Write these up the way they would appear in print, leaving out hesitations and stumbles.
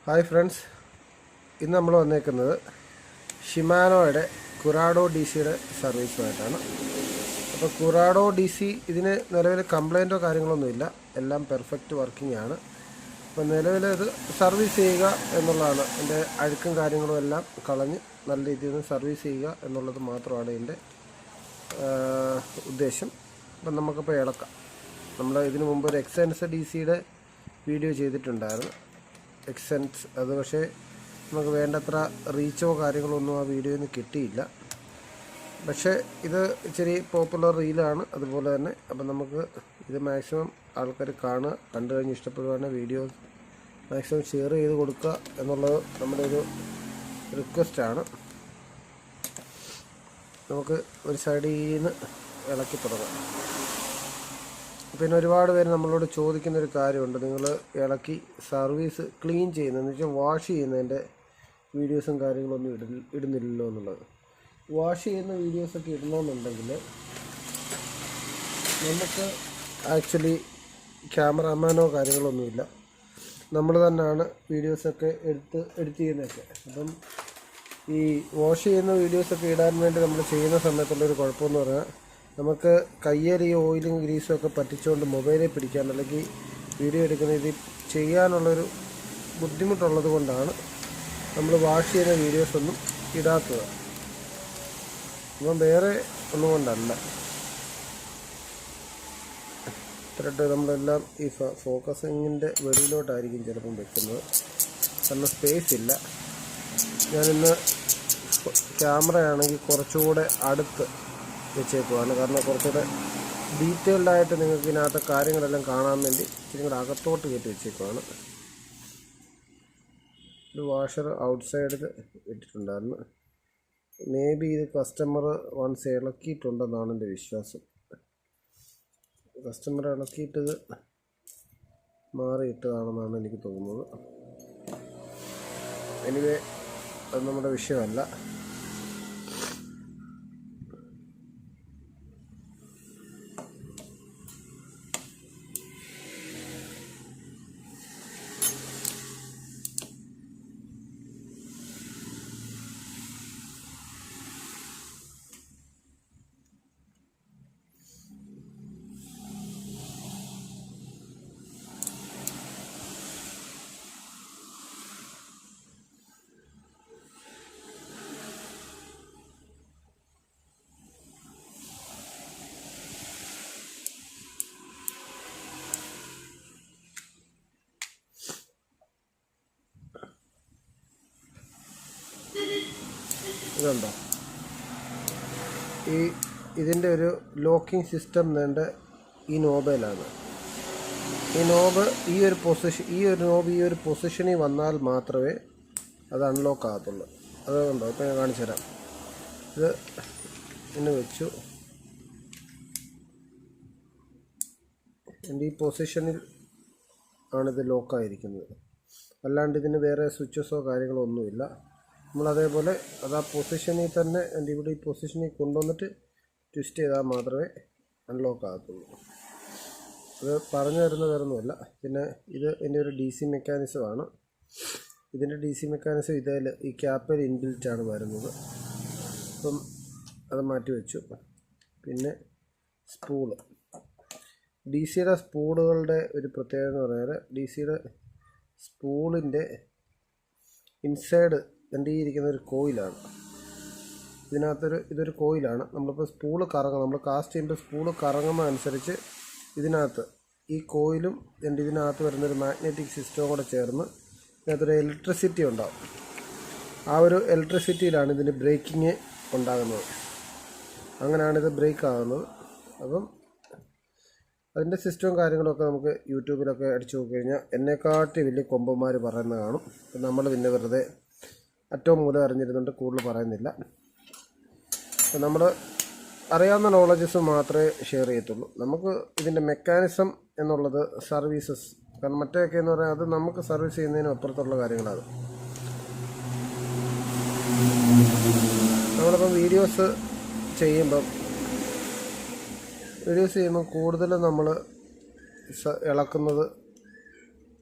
Hi friends, ഇന്ന് നമ്മൾ വന്നേക്കുന്നത് ഷിമാനോയുടെ കുറാഡോ ഡി സിയുടെ സർവീസുമായിട്ടാണ്. അപ്പോൾ കുറാഡോ ഡി സി ഇതിന് നിലവിൽ കംപ്ലൈൻറ്റോ കാര്യങ്ങളൊന്നുമില്ല, എല്ലാം പെർഫെക്റ്റ് വർക്കിംഗ് ആണ്. അപ്പോൾ നിലവിൽ ഇത് സർവീസ് ചെയ്യുക എന്നുള്ളതാണ്, എൻ്റെ അഴുക്കും കാര്യങ്ങളും എല്ലാം കളഞ്ഞ് നല്ല രീതിയിൽ നിന്ന് സർവീസ് ചെയ്യുക എന്നുള്ളത് മാത്രമാണ് ഇതിൻ്റെ ഉദ്ദേശം. അപ്പം നമുക്കിപ്പോൾ ഇളക്കാം. നമ്മൾ ഇതിനു മുമ്പ് ഒരു എക്സെൻസ് ഡി സിയുടെ വീഡിയോ ചെയ്തിട്ടുണ്ടായിരുന്നു. എക്സെൻസ് അത് പക്ഷേ നമുക്ക് വേണ്ടത്ര റീച്ചോ കാര്യങ്ങളോ ഒന്നും ആ വീഡിയോയിൽ നിന്ന് കിട്ടിയില്ല. പക്ഷേ ഇത് ഇച്ചിരി പോപ്പുലർ റീലാണ്, അതുപോലെ തന്നെ. അപ്പം നമുക്ക് ഇത് മാക്സിമം ആൾക്കാർ കാണുക, കണ്ടു കഴിഞ്ഞ് ഇഷ്ടപ്പെടുവാണെങ്കിൽ വീഡിയോ മാക്സിമം ഷെയർ ചെയ്ത് കൊടുക്കുക എന്നുള്ളത് നമ്മുടെ ഒരു റിക്വസ്റ്റാണ്. നമുക്ക് ഒരു സൈഡിൽ നിന്ന് ഇളക്കി തുടങ്ങാം. പിന്നെ ഒരുപാട് പേര് നമ്മളോട് ചോദിക്കുന്നൊരു കാര്യമുണ്ട്, നിങ്ങൾ ഇളക്കി സർവീസ് ക്ലീൻ ചെയ്യുന്നതെന്ന് വെച്ചാൽ വാഷ് ചെയ്യുന്നതിൻ്റെ വീഡിയോസും കാര്യങ്ങളൊന്നും ഇടുന്നില്ലല്ലോ എന്നുള്ളത്. വാഷ് ചെയ്യുന്ന വീഡിയോസൊക്കെ ഇടണമെന്നുണ്ടെങ്കിൽ നമുക്ക് ആക്ച്വലി ക്യാമറാമാനോ കാര്യങ്ങളൊന്നുമില്ല, നമ്മൾ തന്നെയാണ് വീഡിയോസൊക്കെ എഡിറ്റ് ചെയ്യുന്നതൊക്കെ. അപ്പം ഈ വാഷ് ചെയ്യുന്ന വീഡിയോസൊക്കെ ഇടാൻ വേണ്ടി നമ്മൾ ചെയ്യുന്ന സമയത്തുള്ളൊരു കുഴപ്പമെന്ന് പറഞ്ഞാൽ, നമുക്ക് കയ്യേൽ ഈ ഓയിലും ഗ്രീസും ഒക്കെ പറ്റിച്ചുകൊണ്ട് മൊബൈലിൽ പിടിക്കാൻ അല്ലെങ്കിൽ വീഡിയോ എടുക്കുന്ന ഇത് ചെയ്യാനുള്ളൊരു ബുദ്ധിമുട്ടുള്ളത് കൊണ്ടാണ് നമ്മൾ വാഷ് ചെയ്യുന്ന വീഡിയോസൊന്നും ഇടാത്തത്. അപ്പം വേറെ ഒന്നും കൊണ്ടല്ല. ഇത്രയിട്ട് നമ്മളെല്ലാം ഈ ഫോക്കസിങ്ങിൻ്റെ വെളിയിലോട്ടായിരിക്കും ചിലപ്പം വെക്കുന്നത്, കാരണം സ്പേസ് ഇല്ല. ഞാനിന്ന് ക്യാമറയാണെങ്കിൽ കുറച്ചുകൂടെ അടുത്ത് വെച്ചേക്കുവാണ്, കാരണം കുറച്ചുകൂടെ ഡീറ്റെയിൽഡായിട്ട് നിങ്ങൾക്ക് ഇതിനകത്തെ കാര്യങ്ങളെല്ലാം കാണാൻ വേണ്ടി ഇച്ചിരി കൂടെ അകത്തോട്ട് കയറ്റി വെച്ചേക്കുവാണ്. ഒരു വാഷർ ഔട്ട് സൈഡിൽ ഇട്ടിട്ടുണ്ടായിരുന്നു. മേ ബി ഇത് കസ്റ്റമർ വൺസ് ഇളക്കിയിട്ടുണ്ടെന്നാണ് എൻ്റെ വിശ്വാസം. കസ്റ്റമർ ഇളക്കിയിട്ടത് മാറിയിട്ടതാണെന്നാണ് എനിക്ക് തോന്നുന്നത്. എനിവേ, അത് നമ്മുടെ വിഷയമല്ല. ഇതുണ്ടോ, ഇതിൻ്റെ ഒരു ലോക്കിംഗ് സിസ്റ്റം വേണ്ട ഈ നോബയിലാണ്. ഈ നോബ് ഈ ഒരു പൊസിഷനിൽ വന്നാൽ മാത്രമേ അത് അൺലോക്ക് ആകത്തുള്ളൂ. അതുകൊണ്ടോ ഇപ്പോൾ ഞാൻ കാണിച്ചു തരാം. ഇത് ഇന്ന് വെച്ചു, എൻ്റെ ഈ പൊസിഷനിൽ ആണിത് ലോക്കായിരിക്കുന്നത്. അല്ലാണ്ട് ഇതിന് വേറെ സ്വിച്ചസോ കാര്യങ്ങളോ ഒന്നുമില്ല. നമ്മളതേപോലെ അത് ആ പൊസിഷനിൽ തന്നെ എൻ്റെ ഇവിടെ ഈ പൊസിഷനിൽ കൊണ്ടുവന്നിട്ട് ട്വിസ്റ്റ് ചെയ്താൽ മാത്രമേ അൺലോക്ക് ആകത്തുള്ളൂ. അത് പറഞ്ഞു തരുന്ന വേറൊന്നുമല്ല. പിന്നെ ഇത് എൻ്റെ ഒരു DC മെക്കാനിസമാണ്. ഇതിൻ്റെ DC മെക്കാനിസം ഇതിൽ ഈ ക്യാപ്പിൽ ഇൻബിൽറ്റാണ് വരുന്നത്. അപ്പം അത് മാറ്റി വെച്ചു. പിന്നെ സ്പൂള്, DCയുടെ സ്പൂളുകളുടെ ഒരു പ്രത്യേകത എന്ന് പറഞ്ഞാൽ, DCയുടെ സ്പൂളിൻ്റെ ഇൻസൈഡ് എൻ്റെ ഈ ഇരിക്കുന്ന ഒരു കോയിലാണ്. ഇതൊരു കോയിലാണ്. നമ്മളിപ്പോൾ സ്പൂള് കറങ്ങും, നമ്മൾ കാസ്റ്റ് ചെയ്യുമ്പോൾ സ്പൂള് കറങ്ങുമ്പോൾ അനുസരിച്ച് ഇതിനകത്ത് ഈ കോയിലും എൻ്റെ ഇതിനകത്ത് വരുന്നൊരു മാഗ്നറ്റിക് സിസ്റ്റവും കൂടെ ചേർന്ന് ഇതിനകത്തൊരു ഇലക്ട്രിസിറ്റി ഉണ്ടാകും. ആ ഒരു ഇലക്ട്രിസിറ്റിയിലാണ് ഇതിന് ബ്രേക്കിങ് ഉണ്ടാകുന്നത്. അങ്ങനെയാണിത് ബ്രേക്ക് ആകുന്നത്. അപ്പം അതിൻ്റെ സിസ്റ്റവും കാര്യങ്ങളൊക്കെ നമുക്ക് യൂട്യൂബിലൊക്കെ അടിച്ചു നോക്കി കഴിഞ്ഞാൽ എന്നെക്കാട്ടി വലിയ കൊമ്പന്മാർ പറയുന്ന കാണും. അപ്പം നമ്മൾ പിന്നെ വെറുതെ അറ്റവും മൂലം അറിഞ്ഞിരുന്നുണ്ട് കൂടുതൽ പറയുന്നില്ല. അപ്പം നമ്മൾ അറിയാവുന്ന നോളജസ് മാത്രമേ ഷെയർ ചെയ്യത്തുള്ളൂ. നമുക്ക് ഇതിൻ്റെ മെക്കാനിസം എന്നുള്ളത് സർവീസസ്, കാരണം മറ്റേയൊക്കെ എന്ന് പറയാൻ അത് നമുക്ക് സർവീസ് ചെയ്യുന്നതിനും അപ്പുറത്തുള്ള കാര്യങ്ങളാണ്. നമ്മളിപ്പം വീഡിയോസ് ചെയ്യുമ്പോൾ കൂടുതലും നമ്മൾ ഇളക്കുന്നത്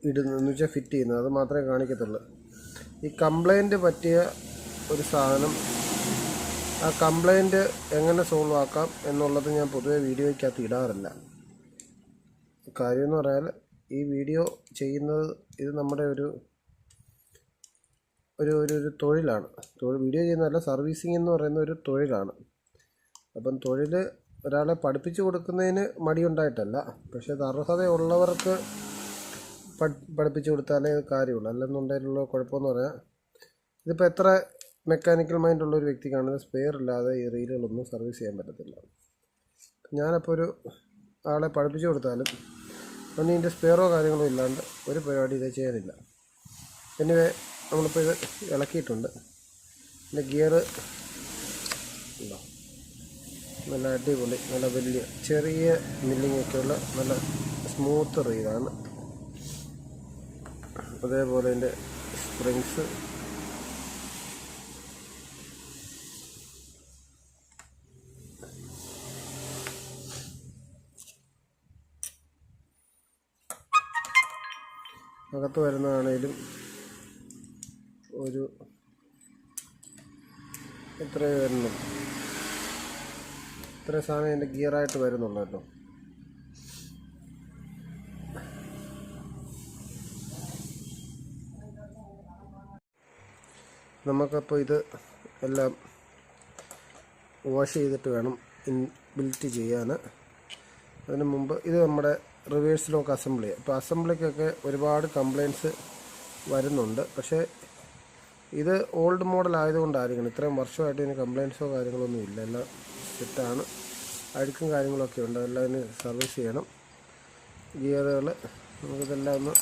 ഇടുന്നു എന്ന് വെച്ചാൽ ഫിറ്റ് ചെയ്യുന്നത്, അത് മാത്രമേ കാണിക്കത്തുള്ളൂ. ഈ കംപ്ലൈൻറ്റ് പറ്റിയ ഒരു സാധനം, ആ കംപ്ലൈൻറ്റ് എങ്ങനെ സോൾവ് ആക്കാം എന്നുള്ളത് ഞാൻ പൊതുവെ വീഡിയോയ്ക്കകത്ത് ഇടാറില്ല. കാര്യം എന്ന് പറഞ്ഞാൽ ഈ വീഡിയോ ചെയ്യുന്നത് ഇത് നമ്മുടെ ഒരു തൊഴിലാണ്. വീഡിയോ ചെയ്യുന്നതല്ല, സർവീസിംഗ് എന്ന് പറയുന്ന ഒരു തൊഴിലാണ്. അപ്പം തൊഴിൽ ഒരാളെ പഠിപ്പിച്ചു കൊടുക്കുന്നതിന് മടിയുണ്ടായിട്ടല്ല, പക്ഷേ അത് അർഹതയുള്ളവർക്ക് പഠിപ്പിച്ചു കൊടുത്താലേ കാര്യമുള്ളൂ. അല്ലെന്നുണ്ടെങ്കിലുള്ള കുഴപ്പമെന്ന് പറഞ്ഞാൽ ഇതിപ്പോൾ എത്ര മെക്കാനിക്കൽ മൈൻഡുള്ള ഒരു വ്യക്തിക്കാണെങ്കിൽ സ്പെയർ ഇല്ലാതെ ഈ റീലുകളൊന്നും സർവീസ് ചെയ്യാൻ പറ്റത്തില്ല. ഞാനപ്പോൾ ഒരു ആളെ പഠിപ്പിച്ചു കൊടുത്താലും അവന് ഇതിൻ്റെ സ്പെയറോ കാര്യങ്ങളോ ഇല്ലാണ്ട് ഒരു പരിപാടി ഇത് ചെയ്യാനില്ല. എനിവേ നമ്മളിപ്പോൾ ഇത് ഇളക്കിയിട്ടുണ്ട്. ഇതിൻ്റെ ഗിയർ ഉണ്ടോ, നല്ല അടിപൊളി, നല്ല വലിയ ചെറിയ മില്ലിങ്ങൊക്കെയുള്ള നല്ല സ്മൂത്ത് റീലാണ്. അതേപോലെ ഇതിൻ്റെ സ്പ്രിങ്സ് അകത്ത് വരുന്നതാണേലും ഒരു എത്രയേ വരുന്നുള്ളൂ, ഇത്രയും സാധനം ഇതിൻ്റെ ഗിയറായിട്ട് വരുന്നുള്ളൂ കേട്ടോ. നമുക്കപ്പോൾ ഇത് എല്ലാം വാഷ് ചെയ്തിട്ട് വേണം ബിൽറ്റ് ചെയ്യാൻ. അതിന് മുമ്പ് ഇത് നമ്മുടെ റിവേഴ്സ് ലോക്ക് അസംബ്ലി. ഇപ്പോൾ അസംബ്ലിക്കൊക്കെ ഒരുപാട് കംപ്ലയിൻറ്റ്സ് വരുന്നുണ്ട്. പക്ഷേ ഇത് ഓൾഡ് മോഡൽ ആയതുകൊണ്ടായിരിക്കണം ഇത്രയും വർഷമായിട്ട് ഇതിന് കംപ്ലയിൻറ്റ്സോ കാര്യങ്ങളൊന്നും ഇല്ല. എല്ലാം സെറ്റാണ്. അഴുക്കും കാര്യങ്ങളൊക്കെ ഉണ്ട്, അതെല്ലാം ഇതിന് സർവീസ് ചെയ്യണം. ഗിയറുകൾ നമുക്കിതെല്ലാം ഒന്ന്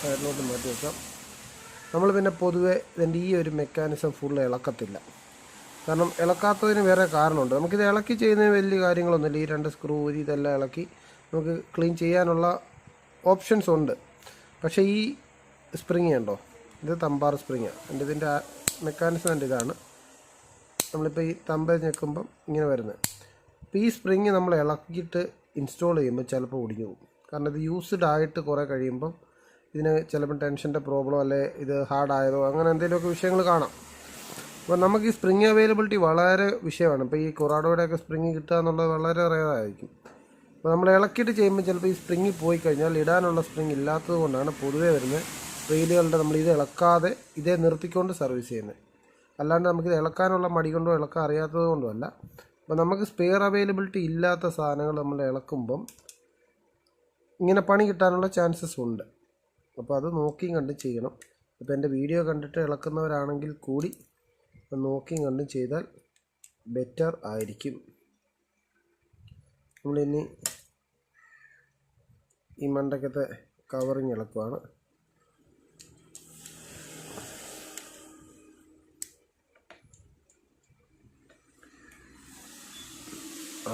സൈഡിലോട്ട് മാറ്റി വെക്കാം. നമ്മൾ പിന്നെ പൊതുവെ ഇതിൻ്റെ ഈ ഒരു മെക്കാനിസം ഫുള്ള് ഇളക്കത്തില്ല. കാരണം ഇളക്കാത്തതിന് വേറെ കാരണമുണ്ട്. നമുക്കിത് ഇളക്കി ചെയ്യുന്നതിന് വലിയ കാര്യങ്ങളൊന്നുമില്ല. ഈ 2 സ്ക്രൂ ഇതെല്ലാം ഇളക്കി നമുക്ക് ക്ലീൻ ചെയ്യാനുള്ള ഓപ്ഷൻസ് ഉണ്ട്. പക്ഷേ ഈ സ്പ്രിങ് ഉണ്ടോ, ഇത് തമ്പാർ സ്പ്രിങ്ങാണ്. ഇതിൻ്റെ മെക്കാനിസം എൻ്റെ ഇതാണ്. നമ്മളിപ്പോൾ ഈ തമ്പ ഞെക്കുമ്പം ഇങ്ങനെ വരുന്നത്. അപ്പോൾ ഈ സ്പ്രിങ് നമ്മൾ ഇളക്കിയിട്ട് ഇൻസ്റ്റാൾ ചെയ്യുമ്പോൾ ചിലപ്പോൾ ഒടിഞ്ഞു പോകും. കാരണം ഇത് യൂസ്ഡ് ആയിട്ട് കുറേ കഴിയുമ്പം ഇതിന് ചിലപ്പോൾ ടെൻഷൻ്റെ പ്രോബ്ലം അല്ലെ ഇത് ഹാർഡായതോ അങ്ങനെ എന്തെങ്കിലുമൊക്കെ വിഷയങ്ങൾ കാണാം. അപ്പോൾ നമുക്ക് ഈ സ്പ്രിങ് അവൈലബിലിറ്റി വളരെ വിഷയമാണ്. ഇപ്പോൾ ഈ കൊറാഡോയുടെയൊക്കെ സ്പ്രിങ് കിട്ടുക എന്നുള്ളത് വളരെ റെയറായിരിക്കും. അപ്പോൾ നമ്മൾ ഇളക്കിയിട്ട് ചെയ്യുമ്പോൾ ചിലപ്പോൾ ഈ സ്പ്രിങ് പോയി കഴിഞ്ഞാൽ ഇടാനുള്ള സ്പ്രിങ് ഇല്ലാത്തത് കൊണ്ടാണ് പൊതുവേ വരുന്നത് റീലുകളുടെ നമ്മൾ ഇത് ഇളക്കാതെ ഇതേ നിർത്തിക്കൊണ്ട് സർവീസ് ചെയ്യുന്നത്. അല്ലാണ്ട് നമുക്കിത് ഇളക്കാനുള്ള മടി കൊണ്ടോ ഇളക്കാൻ അറിയാത്തത് കൊണ്ടോ അല്ല. അപ്പോൾ നമുക്ക് സ്പെയർ അവൈലബിലിറ്റി ഇല്ലാത്ത സാധനങ്ങൾ നമ്മൾ ഇളക്കുമ്പം ഇങ്ങനെ പണി കിട്ടാനുള്ള ചാൻസസ് ഉണ്ട്. അപ്പോൾ അത് നോക്കിയും കണ്ടും ചെയ്യണം. ഇപ്പോൾ എൻ്റെ വീഡിയോ കണ്ടിട്ട് ഇളക്കുന്നവരാണെങ്കിൽ കൂടി നോക്കിയും കണ്ടും ചെയ്താൽ ബെറ്റർ ആയിരിക്കും. നമ്മളിനി ഈ മണ്ടക്കത്തെ കവറിങ് ഇളക്കുവാണ്.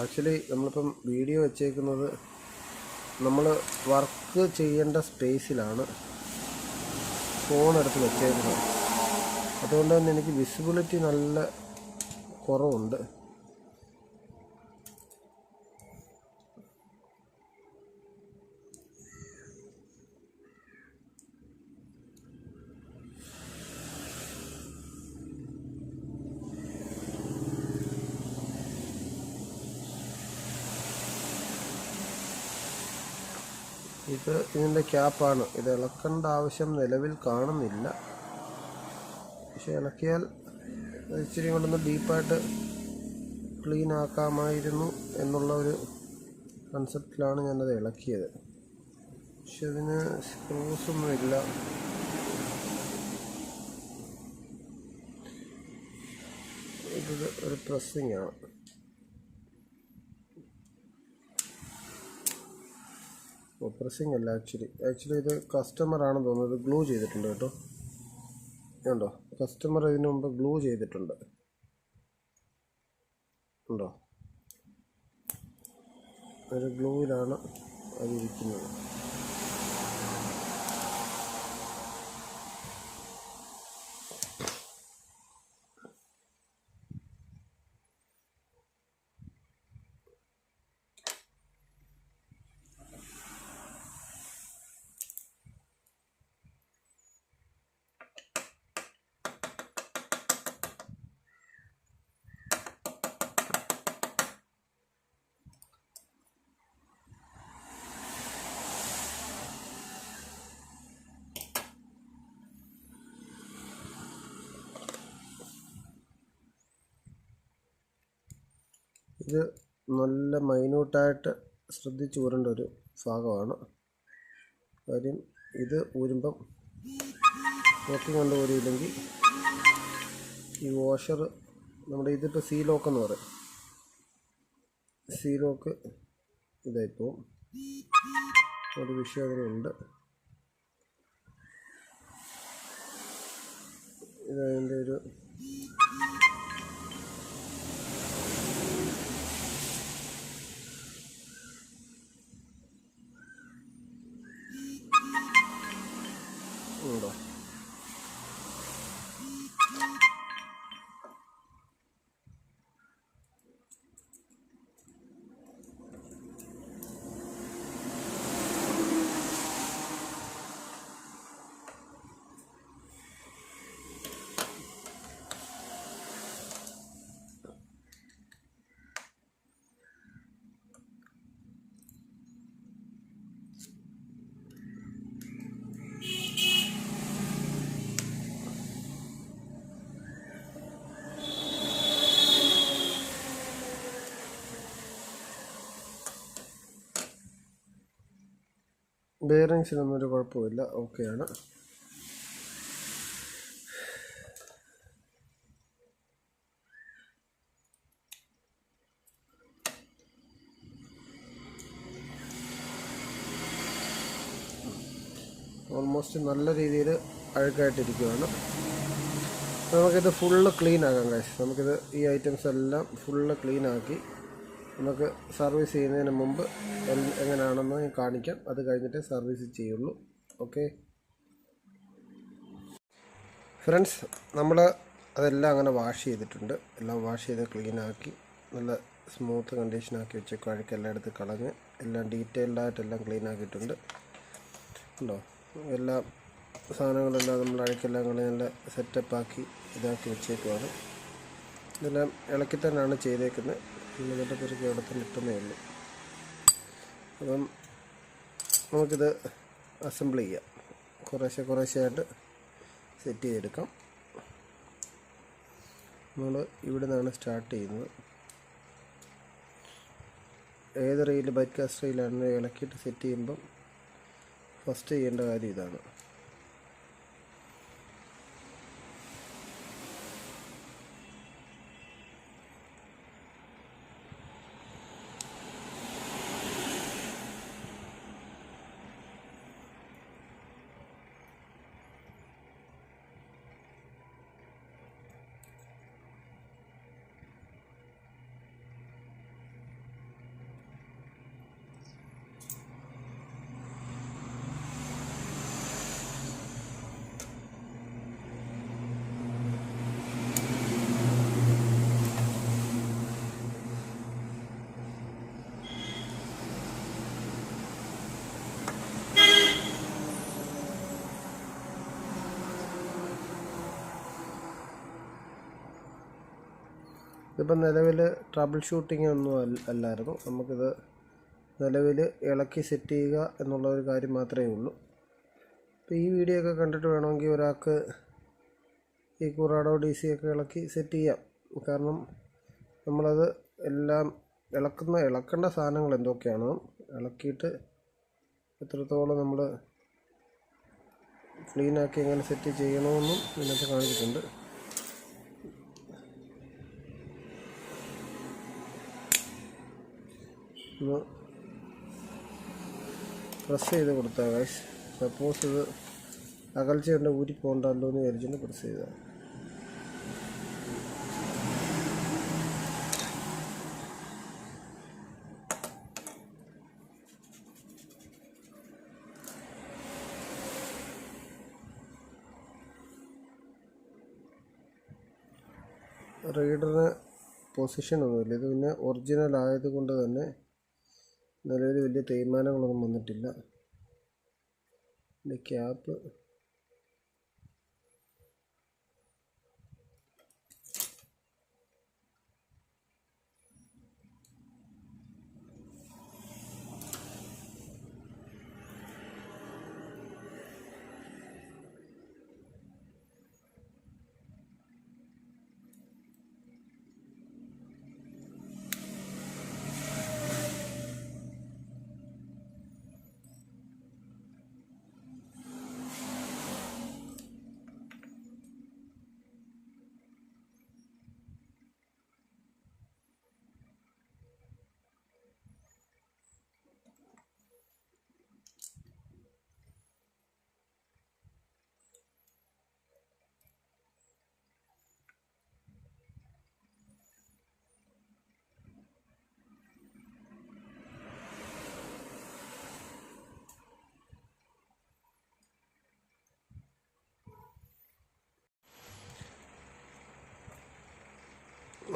ആക്ച്വലി നമ്മളിപ്പം വീഡിയോ വെച്ചേക്കുന്നത് നമ്മൾ വർക്ക് ചെയ്യേണ്ട സ്പേസിലാണ് ഫോൺ എടുത്ത് വെച്ചേക്കുന്നത്. അതുകൊണ്ട് തന്നെ എനിക്ക് വിസിബിലിറ്റി നല്ല കുറവുണ്ട്. ഇതിൻ്റെ ക്യാപ്പാണ്. ഇത് ഇളക്കേണ്ട ആവശ്യം നിലവിൽ കാണുന്നില്ല. പക്ഷെ ഇളക്കിയാൽ ഇച്ചിരി കൊണ്ടൊന്ന് ഡീപ്പായിട്ട് ക്ലീൻ ആക്കാമായിരുന്നു എന്നുള്ള ഒരു കൺസെപ്റ്റിലാണ് ഞാനത് ഇളക്കിയത്. പക്ഷെ ഇതിന് സ്ക്രൂസൊന്നുമില്ല. ഇത് ഒരു പ്രസ്സിങ് ആണ്. പ്രസ്സിങ് അല്ല, ആക്ച്വലി ഇത് കസ്റ്റമറാണെന്ന് തോന്നുന്നത്. ഗ്ലൂ ചെയ്തിട്ടുണ്ട് കേട്ടോ. ഉണ്ടോ, കസ്റ്റമർ ഇതിനു മുമ്പ് ഗ്ലൂ ചെയ്തിട്ടുണ്ട്. ഉണ്ടോ, ഒരു ഗ്ലൂവിലാണ് അതിരിക്കുന്നത്. ഇത് നല്ല മൈന്യൂട്ടായിട്ട് ശ്രദ്ധിച്ച് ഊരേണ്ട ഒരു ഭാഗമാണ്. കാര്യം ഇത് ഊരുമ്പം നോക്കി കൊണ്ട് ഊരിയില്ലെങ്കിൽ ഈ വാഷർ നമ്മുടെ ഇതിപ്പോൾ സീ ലോക്ക് എന്ന് പറയും, സീ ലോക്ക് ഇതായിപ്പോവും. ഒരു വിഷയം അതിനുണ്ട്. ഇതതിൻ്റെ ഒരു ഉണ്ടോ. ബെയറിങ്സിനൊന്നും ഒരു കുഴപ്പമില്ല, ഓക്കെയാണ്. ഓൾമോസ്റ്റ് നല്ല രീതിയിൽ അഴുക്കായിട്ടിരിക്കുകയാണ്. നമുക്കിത് ഫുള്ള് ക്ലീൻ ആക്കാം ഗൈസ്. നമുക്കിത് ഈ ഐറ്റംസ് എല്ലാം ഫുള്ള് ക്ലീൻ ആക്കി നമുക്ക് സർവീസ് ചെയ്യുന്നതിന് മുമ്പ് എങ്ങനെയാണെന്ന് ഞാൻ കാണിക്കാം. അത് കഴിഞ്ഞിട്ടേ സർവീസ് ചെയ്യുള്ളൂ. ഓക്കെ ഫ്രണ്ട്സ്, നമ്മൾ അതെല്ലാം അങ്ങനെ വാഷ് ചെയ്തിട്ടുണ്ട്. എല്ലാം വാഷ് ചെയ്ത് ക്ലീനാക്കി നല്ല സ്മൂത്ത് കണ്ടീഷനാക്കി വെച്ചേക്കും. അഴുക്കെല്ലാം എടുത്ത് കളഞ്ഞ് എല്ലാം ഡീറ്റെയിൽഡായിട്ടെല്ലാം ക്ലീൻ ആക്കിയിട്ടുണ്ട്. ഉണ്ടോ, എല്ലാ സാധനങ്ങളെല്ലാം നമ്മൾ അഴുക്കെല്ലാം കളഞ്ഞ് നല്ല സെറ്റപ്പാക്കി ഇതാക്കി വെച്ചേക്കുവാണ്. ഇതെല്ലാം ഇളക്കി തന്നെയാണ് ചെയ്തേക്കുന്നത്. ഇതിൻ്റെ പെരുക്കി അവിടെ തന്നെ ഇട്ടുന്നേ ഉള്ളൂ. അപ്പം നമുക്കിത് അസംബിൾ ചെയ്യാം. കുറേശ്ശെയായിട്ട് സെറ്റ് ചെയ്തെടുക്കാം. നമ്മൾ ഇവിടെ നിന്നാണ് സ്റ്റാർട്ട് ചെയ്യുന്നത്. ഏത് റെയിൽ ബൈക്ക് കാസ്റ്റ് റെയിലാണ് ഇളക്കിയിട്ട് സെറ്റ് ചെയ്യുമ്പം ഫസ്റ്റ് ചെയ്യേണ്ട കാര്യം ഇതാണ്. ഇതിപ്പം നിലവിൽ ട്രബിൾ ഷൂട്ടിംഗ് ഒന്നും അല്ലായിരുന്നു. നമുക്കിത് നിലവിൽ ഇളക്കി സെറ്റ് ചെയ്യുക എന്നുള്ള ഒരു കാര്യം മാത്രമേ ഉള്ളൂ. അപ്പോൾ ഈ വീഡിയോ ഒക്കെ കണ്ടിട്ട് വേണമെങ്കിൽ ഒരാൾക്ക് ഈ കുറാഡോ DC ഒക്കെ ഇളക്കി സെറ്റ് ചെയ്യാം. കാരണം നമ്മളത് എല്ലാം ഇളക്കേണ്ട സാധനങ്ങൾ എന്തൊക്കെയാണ്, ഇളക്കിയിട്ട് എത്രത്തോളം നമ്മൾ ക്ലീനാക്കി എങ്ങനെ സെറ്റ് ചെയ്യണമെന്നും ഇതിനകത്ത് കാണിച്ചിട്ടുണ്ട്. ഒന്ന് പ്രസ് ചെയ്ത് കൊടുത്താൽ ഗൈസ്, സപ്പോസ് ഇത് അകൽച്ച കൊണ്ട് ഊരി പോകണ്ടല്ലോ എന്ന് വിചാരിച്ചിട്ട് പ്രസ് ചെയ്താൽ റീഡറിന് പൊസിഷനൊന്നുമില്ല. ഇത് പിന്നെ ഒറിജിനൽ ആയതുകൊണ്ട് തന്നെ നിലവിൽ വലിയ തേയ്മാനങ്ങളൊന്നും വന്നിട്ടില്ല. ഇതിൻ്റെ ക്യാപ്പ്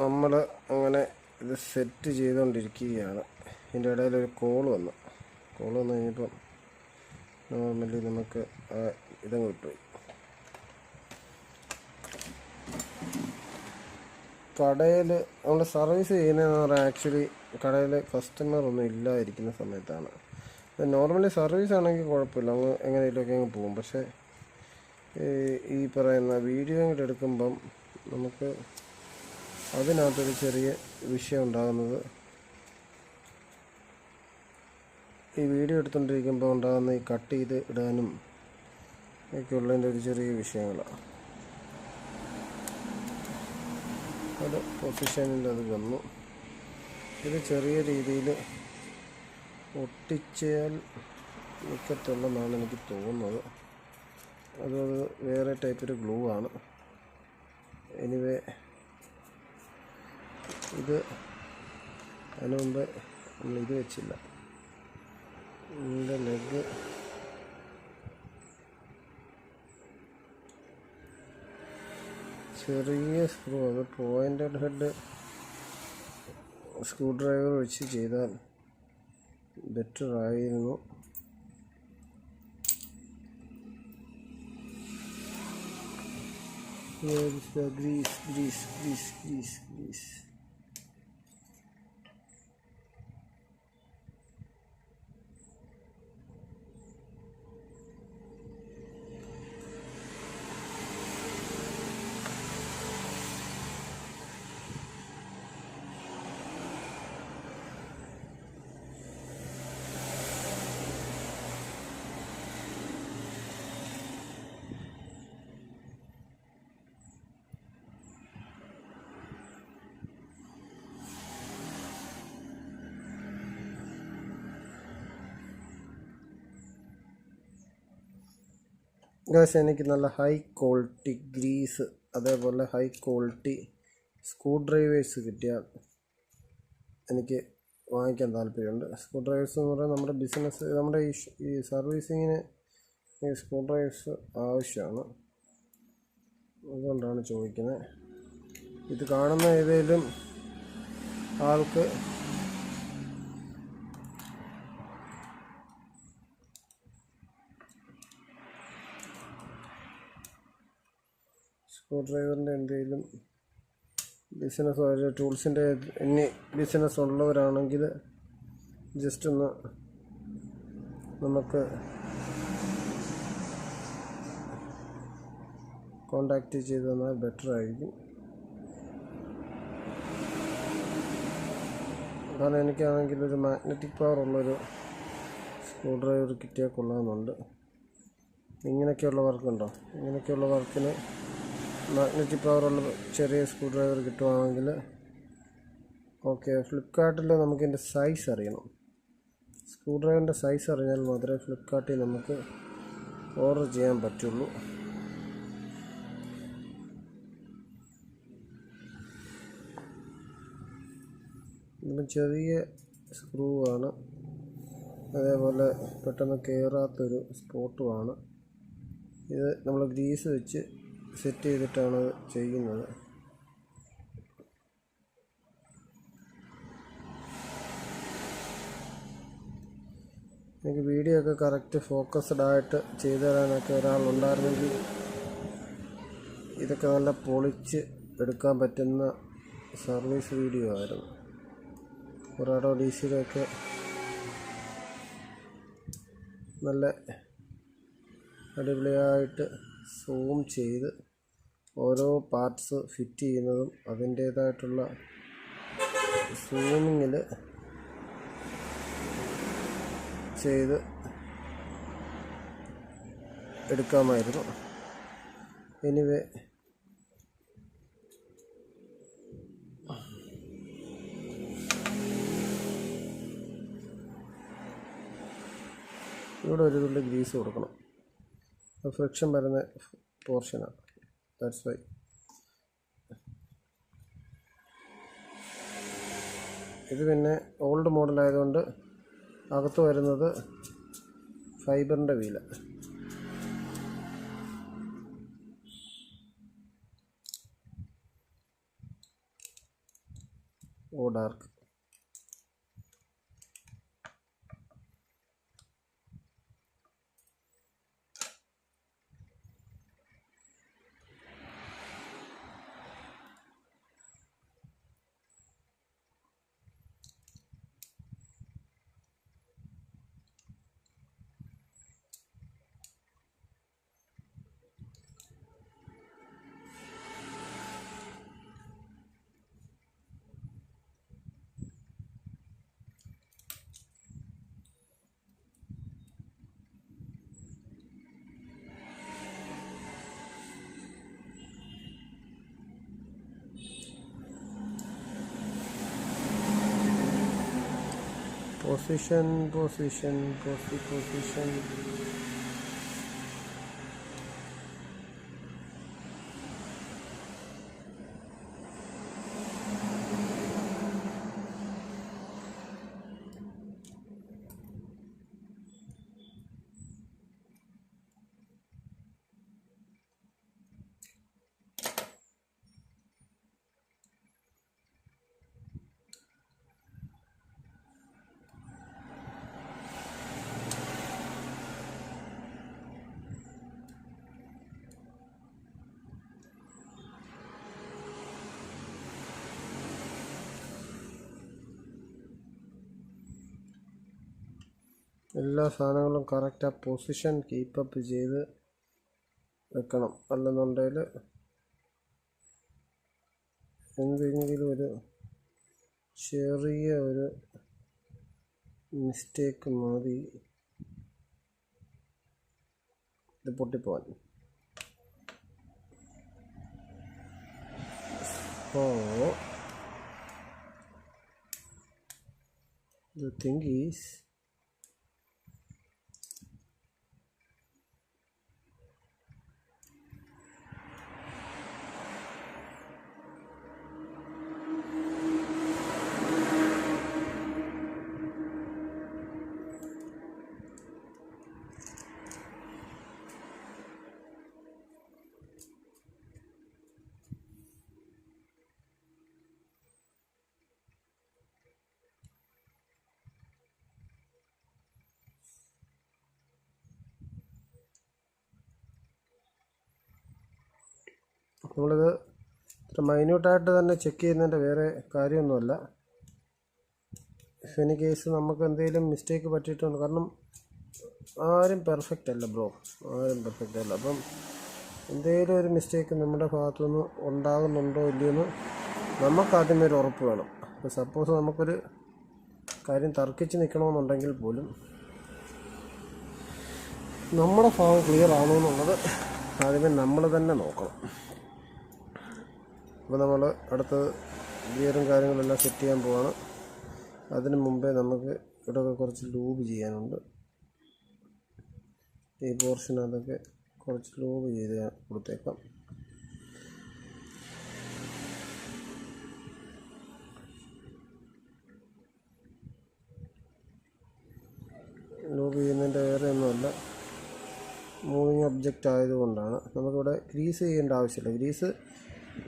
നമ്മൾ അങ്ങനെ ഇത് സെറ്റ് ചെയ്തുകൊണ്ടിരിക്കുകയാണ്. ഇതിൻ്റെ ഇടയിൽ ഒരു കോൾ വന്നു കഴിഞ്ഞപ്പം നോർമലി നമുക്ക് ഇതങ്ങ് വിട്ടുപോയി. കടയിൽ നമ്മൾ സർവീസ് ചെയ്യുന്നതെന്ന് പറഞ്ഞാൽ ആക്ച്വലി കടയിൽ കസ്റ്റമർ ഒന്നും ഇല്ലാതിരിക്കുന്ന സമയത്താണ്. നോർമലി സർവീസ് ആണെങ്കിൽ കുഴപ്പമില്ല, അങ്ങ് എങ്ങനെയൊക്കെ അങ്ങ് പോകും. പക്ഷേ ഈ പറയുന്ന വീഡിയോ കൂടെ എടുക്കുമ്പം നമുക്ക് അതിനകത്തൊരു ചെറിയ വിഷയം ഉണ്ടാകുന്നത് ഈ വീഡിയോ എടുത്തുകൊണ്ടിരിക്കുമ്പോൾ ഉണ്ടാകുന്ന ഈ കട്ട് ചെയ്ത് ഇടാനും ഒക്കെ ഉള്ളതിൻ്റെ ഒരു ചെറിയ വിഷയങ്ങളാണ്. അത് പൊസിഷനിൽ അത് വന്നു. ഇത് ചെറിയ രീതിയിൽ ഒട്ടിച്ചാൽ നിൽക്കത്തുള്ളെന്നാണ് എനിക്ക് തോന്നുന്നത്. അത് വേറെ ടൈപ്പ് ഒരു ഗ്ലൂ ആണ്. എനിവേ ഇത് അതിന് മുമ്പ് നമ്മൾ ഇത് വെച്ചില്ല. ഇതിൻ്റെ ലെഗ് ചെറിയ സ്ക്രൂ, അത് പോയിൻ്റഡ് ഹെഡ് സ്ക്രൂ ഡ്രൈവർ വെച്ച് ചെയ്താൽ ബെറ്റർ ആയിരുന്നു. ഗ്രീസ് ഗൈസ്, എനിക്ക് നല്ല ഹൈ ക്വാളിറ്റി ഗ്രീസ് അതേപോലെ ഹൈ ക്വാളിറ്റി സ്ക്രൂ ഡ്രൈവേഴ്സ് കിട്ടിയാൽ എനിക്ക് വാങ്ങിക്കാൻ താല്പര്യമുണ്ട്. സ്ക്രൂ ഡ്രൈവേഴ്സ് എന്ന് പറഞ്ഞാൽ നമ്മുടെ ബിസിനസ്, നമ്മുടെ ഈ സർവീസിങ്ങിന് ഈ സ്ക്രൂ ഡ്രൈവേഴ്സ് ആവശ്യമാണ്. അതുകൊണ്ടാണ് ചോദിക്കുന്നത്. ഇത് കാണുന്ന ഏതെങ്കിലും ആൾക്ക് സ്ക്രൂ ഡ്രൈവറിൻ്റെ എന്തെങ്കിലും ബിസിനസ് ടൂൾസിൻ്റെ ഇനി ബിസിനസ് ഉള്ളവരാണെങ്കിൽ ജസ്റ്റ് ഒന്ന് നമുക്ക് കോണ്ടാക്റ്റ് ചെയ്ത് തന്നാൽ ബെറ്റർ ആയിരിക്കും. കാരണം എനിക്കാണെങ്കിൽ ഒരു മാഗ്നറ്റിക് പവർ ഉള്ളൊരു സ്ക്രൂ ഡ്രൈവർ കിട്ടിയാൽ കൊള്ളാമെന്നുണ്ട്. ഇങ്ങനെയൊക്കെയുള്ള വർക്കുണ്ടോ, ഇങ്ങനെയൊക്കെയുള്ള വർക്കിന് മാഗ്നറ്റിക് പവറുള്ള ചെറിയ സ്ക്രൂ ഡ്രൈവർ കിട്ടുവാണെങ്കിൽ ഓക്കെ. ഫ്ലിപ്കാർട്ടിൽ നമുക്കിതിൻ്റെ സൈസ് അറിയണം. സ്ക്രൂ ഡ്രൈവറിൻ്റെ സൈസ് അറിഞ്ഞാൽ മാത്രമേ ഫ്ലിപ്കാർട്ടിൽ നമുക്ക് ഓർഡർ ചെയ്യാൻ പറ്റുള്ളൂ. ഇത് ചെറിയ സ്ക്രൂ ആണ്, അതേപോലെ പെട്ടെന്ന് കയറാത്തൊരു സ്പോട്ടുമാണ്. ഇത് നമ്മൾ ഗ്രീസ് വെച്ച് സെറ്റ് ചെയ്തിട്ടാണ് ചെയ്യുന്നത്. എനിക്ക് വീഡിയോ ഒക്കെ കറക്റ്റ് ഫോക്കസ്ഡ് ആയിട്ട് ചെയ്തു തരാനൊക്കെ ഒരാളുണ്ടായിരുന്നെങ്കിൽ ഇതൊക്കെ നല്ല പൊളിച്ച് എടുക്കാൻ പറ്റുന്ന സർവീസ് വീഡിയോ ആയിരുന്നു. ഒരാടോ DC-യിലൊക്കെ നല്ല അടിപൊളിയായിട്ട് സൂം ചെയ്ത് ഓരോ പാർട്സ് ഫിറ്റ് ചെയ്യുന്നതും അതിൻ്റേതായിട്ടുള്ള സൂമിങ്ങിൽ ചെയ്ത് എടുക്കാമായിരുന്നു. എനിവേ ഇവിടെ ഒരു തുള്ളി ഗ്രീസ് കൊടുക്കണം. ഫ്രിക്ഷൻ വരുന്ന പോർഷനാണ്. That's why. ഇത് പിന്നെ ഓൾഡ് മോഡലായതുകൊണ്ട് അകത്ത് വരുന്നത് ഫൈബറിൻ്റെ വീല. or dark. Position. എല്ലാ സാധനങ്ങളും കറക്റ്റ് ആ പൊസിഷൻ കീപ്പപ്പ് ചെയ്ത് വെക്കണം. അല്ലെന്നുണ്ടെങ്കിൽ എന്തെങ്കിലും ഒരു ചെറിയ ഒരു മിസ്റ്റേക്ക് മതി ഇത് പൊട്ടിപ്പോവാൻ. So the thing is, നമ്മളിത് ഇത്ര മൈന്യൂട്ടായിട്ട് തന്നെ ചെക്ക് ചെയ്യുന്നതിൻ്റെ വേറെ കാര്യമൊന്നുമല്ല. ഇനി കേസ് നമുക്ക് എന്തെങ്കിലും മിസ്റ്റേക്ക് പറ്റിയിട്ടുണ്ട്, കാരണം ആരും പെർഫെക്റ്റ് അല്ല ബ്രോ, ആരും പെർഫെക്റ്റ് അല്ല. അപ്പം എന്തെങ്കിലും ഒരു മിസ്റ്റേക്ക് നമ്മുടെ ഭാഗത്തുനിന്ന് ഉണ്ടാകുന്നുണ്ടോ ഇല്ലയോ എന്ന് നമുക്കാദ്യമേ ഒരു ഉറപ്പ് വേണം. ഇപ്പോൾ സപ്പോസ് നമുക്കൊരു കാര്യം തർക്കിച്ച് നിൽക്കണമെന്നുണ്ടെങ്കിൽ പോലും നമ്മുടെ ഭാഗം ക്ലിയർ ആണോ എന്നുള്ളത് ആദ്യമേ നമ്മൾ തന്നെ നോക്കണം. അപ്പോൾ നമ്മൾ അടുത്ത് ഗിയറും കാര്യങ്ങളെല്ലാം സെറ്റ് ചെയ്യാൻ പോവാണ്. അതിന് മുമ്പേ നമുക്ക് ഇവിടെയൊക്കെ കുറച്ച് ലൂബ് ചെയ്യാനുണ്ട്. ഈ പോർഷൻ അതൊക്കെ കുറച്ച് ലൂബ് ചെയ്ത് കൊടുത്തേക്കാം. ലൂബ് ചെയ്യുന്നതിൻ്റെ വേറെ ഒന്നുമല്ല, മൂവിങ് ഒബ്ജക്റ്റ് ആയതുകൊണ്ടാണ്. നമുക്കിവിടെ ഗ്രീസ് ചെയ്യേണ്ട ആവശ്യമില്ല. ഗ്രീസ്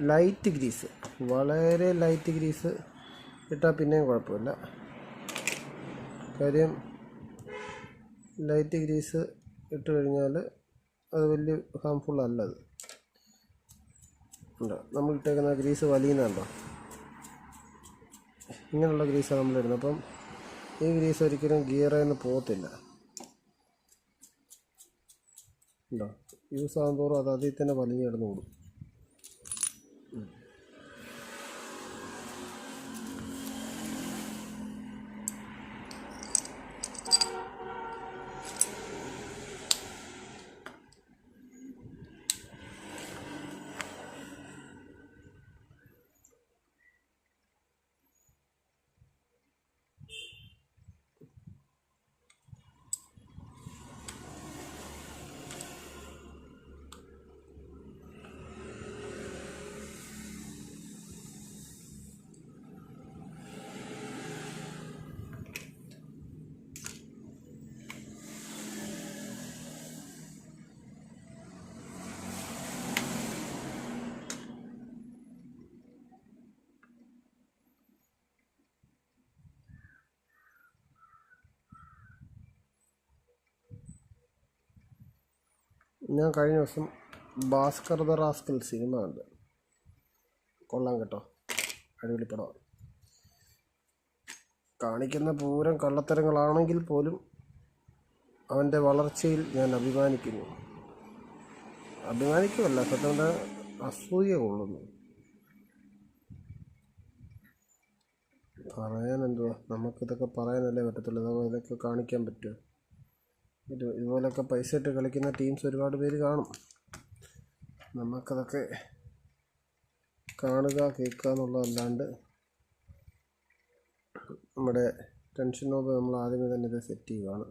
ലൈറ്റ് ഗ്രീസ്, വളരെ ലൈറ്റ് ഗ്രീസ് ഇട്ടാൽ പിന്നെയും കുഴപ്പമില്ല. കാര്യം ലൈറ്റ് ഗ്രീസ് ഇട്ട് കഴിഞ്ഞാൽ അത് വലിയ ഹാംഫുൾ അല്ലത്. ഉണ്ടോ നമ്മൾ ഇട്ടേക്കുന്ന ഗ്രീസ് വലിയുന്നുണ്ടോ, ഇങ്ങനെയുള്ള ഗ്രീസാണ് നമ്മളിടുന്നത്. അപ്പം ഈ ഗ്രീസ് ഒരിക്കലും ഗിയറിൽ നിന്ന് പോകത്തില്ല. ഉണ്ടോ യൂസ് ആകുമ്പോഴും അത് അതിൽ തന്നെ വലിഞ്ഞ് കിടന്ന് കൂടും. ഞാൻ കഴിഞ്ഞ ദിവസം ഭാസ്കർ ദ റാസ്കൽ സിനിമ ഉണ്ട്, കൊള്ളാം കേട്ടോ, അടിപൊളി പടമാണ്. കാണിക്കുന്ന പൂരം കള്ളത്തരങ്ങളാണെങ്കിൽ പോലും അവൻ്റെ വളർച്ചയിൽ ഞാൻ അഭിമാനിക്കുമല്ല, സത്യം അസൂയ കൊള്ളുന്നു. പറയാനെന്തുവാ, നമുക്കിതൊക്കെ പറയാനല്ലേ പറ്റത്തുള്ളൂ, ഇതൊക്കെ കാണിക്കാൻ പറ്റുമോ? ഇതുപോലൊക്കെ പൈസ ഇട്ട് കളിക്കുന്ന ടീംസ് ഒരുപാട് പേര് കാണും. നമുക്കതൊക്കെ കാണുക കേൾക്കുക എന്നുള്ളതല്ലാണ്ട് നമ്മുടെ ടെൻഷൻ നോക്ക് നമ്മൾ ആദ്യമേ തന്നെ ഇത് സെറ്റ് ചെയ്യുകയാണ്.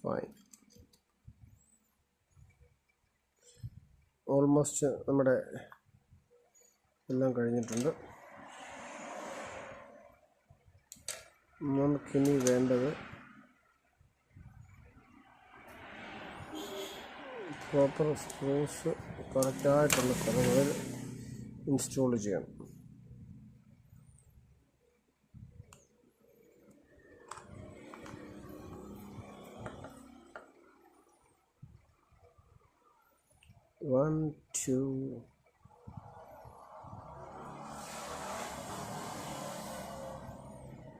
ഫൈൻ, ഓൾമോസ്റ്റ് നമ്മുടെ എല്ലാം കഴിഞ്ഞിട്ടുണ്ട്. നമുക്കിനി വേണ്ടത് പ്രോപ്പർ സ്ക്രൂസ് കറക്റ്റായിട്ടുള്ള സ്ഥലങ്ങളിൽ ഇൻസ്റ്റോൾ ചെയ്യണം. One, two,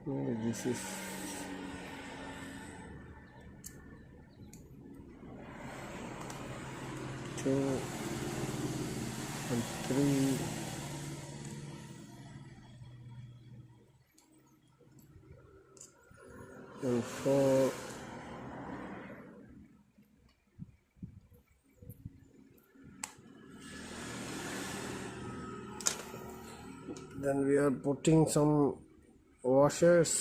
maybe this is 2 and 3 and 4. Then we are putting some washers.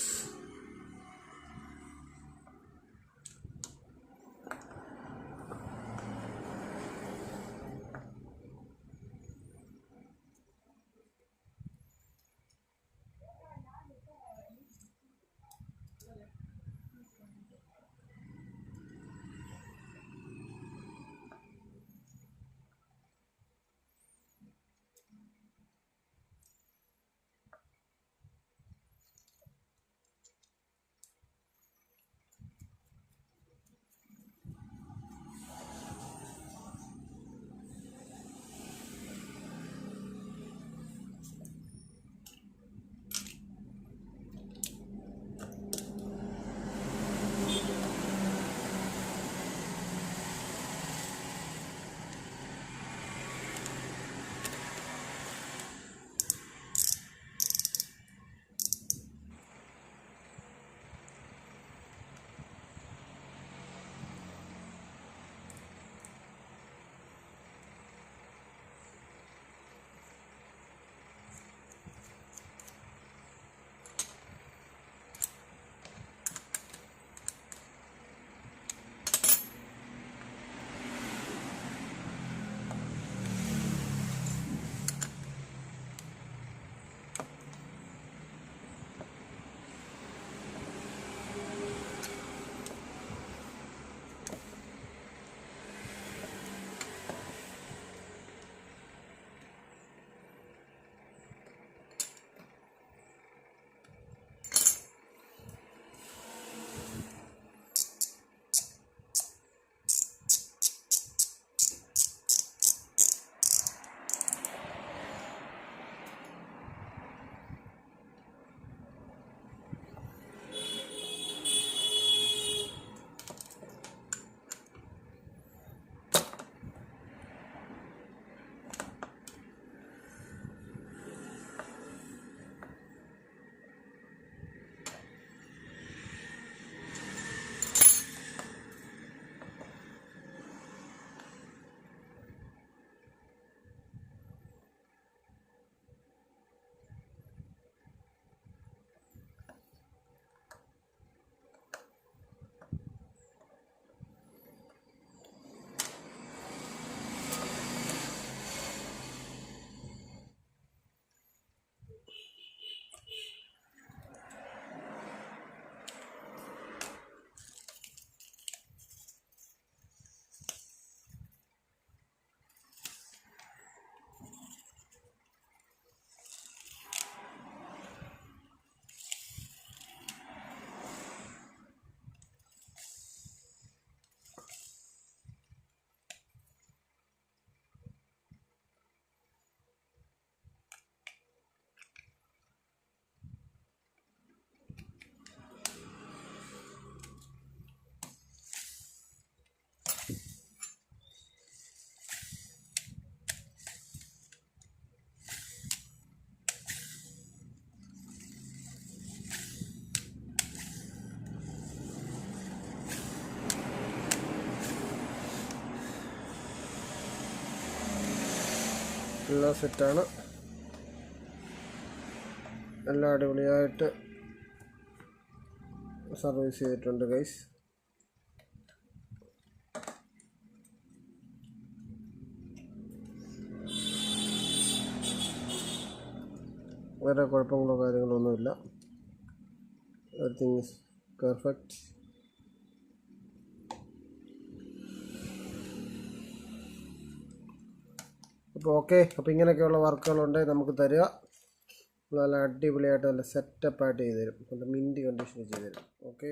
എല്ലാം സെറ്റാണ്. എല്ലാം അടിപൊളിയായിട്ട് സർവീസ് ചെയ്തിട്ടുണ്ട് ഗൈസ്. വേറെ കുഴപ്പങ്ങളോ കാര്യങ്ങളോ ഒന്നുമില്ല. Everything is perfect. അപ്പോൾ ഓക്കെ. അപ്പോൾ ഇങ്ങനെയൊക്കെയുള്ള വർക്കുകളുണ്ടെങ്കിൽ നമുക്ക് തരിക. നല്ല അടിപൊളിയായിട്ട് നല്ല സെറ്റപ്പായിട്ട് ചെയ്ത് തരും. നല്ല മിൻറ്റ് കണ്ടീഷനിൽ ചെയ്ത് തരും. ഓക്കെ.